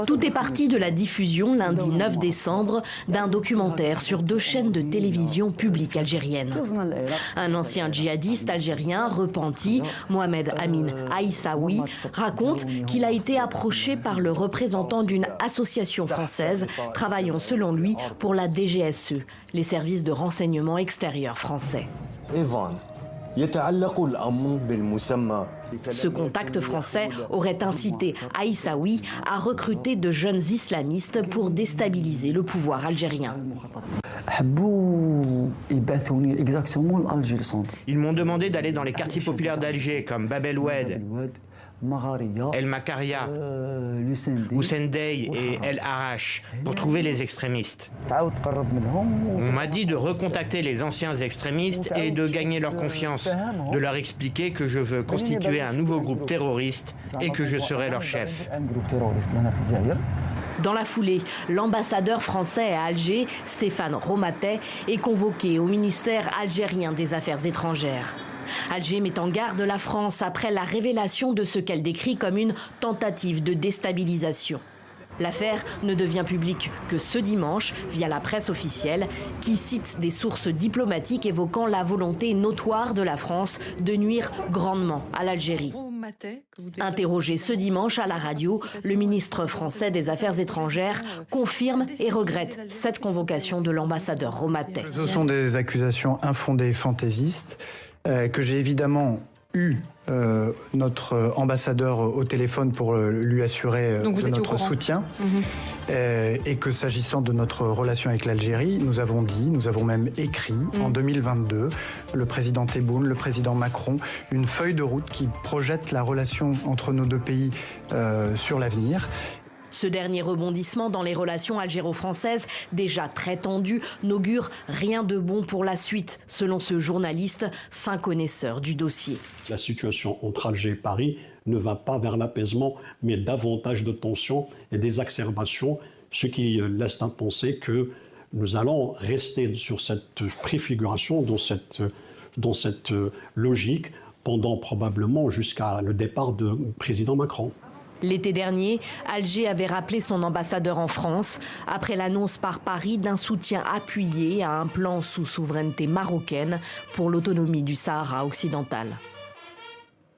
Tout est parti de la diffusion lundi 9 décembre d'un documentaire sur 2 chaînes de télévision publiques algériennes. Un ancien djihadiste algérien repenti, Mohamed Amin Aissaoui, raconte qu'il a été approché par le représentant d'une association française travaillant selon lui pour la DGSE, les services de renseignement extérieur français. Ce contact français aurait incité Aissaoui à recruter de jeunes islamistes pour déstabiliser le pouvoir algérien. Ils m'ont demandé d'aller dans les quartiers populaires d'Alger comme Bab El Oued, El Makaria, Oussendey et El Arash pour trouver les extrémistes. On m'a dit de recontacter les anciens extrémistes et de gagner leur confiance, de leur expliquer que je veux constituer un nouveau groupe terroriste et que je serai leur chef. Dans la foulée, l'ambassadeur français à Alger, Stéphane Romatet, est convoqué au ministère algérien des Affaires étrangères. Alger met en garde la France après la révélation de ce qu'elle décrit comme une tentative de déstabilisation. L'affaire ne devient publique que ce dimanche via la presse officielle qui cite des sources diplomatiques évoquant la volonté notoire de la France de nuire grandement à l'Algérie. Interrogé ce dimanche à la radio, le ministre français des Affaires étrangères confirme et regrette cette convocation de l'ambassadeur Romatet. Ce sont des accusations infondées et fantaisistes que j'ai évidemment eu notre ambassadeur au téléphone pour lui assurer de notre soutien. Et que s'agissant de notre relation avec l'Algérie, nous avons dit, nous avons même écrit en 2022, le président Tebboune, le président Macron, une feuille de route qui projette la relation entre nos deux pays sur l'avenir. Ce dernier rebondissement dans les relations algéro-françaises, déjà très tendues, n'augure rien de bon pour la suite, selon ce journaliste, fin connaisseur du dossier. La situation entre Alger et Paris ne va pas vers l'apaisement, mais davantage de tensions et d'exacerbations, ce qui laisse à penser que nous allons rester sur cette préfiguration, dans cette logique, pendant probablement jusqu'à le départ du président Macron. L'été dernier, Alger avait rappelé son ambassadeur en France après l'annonce par Paris d'un soutien appuyé à un plan sous souveraineté marocaine pour l'autonomie du Sahara occidental.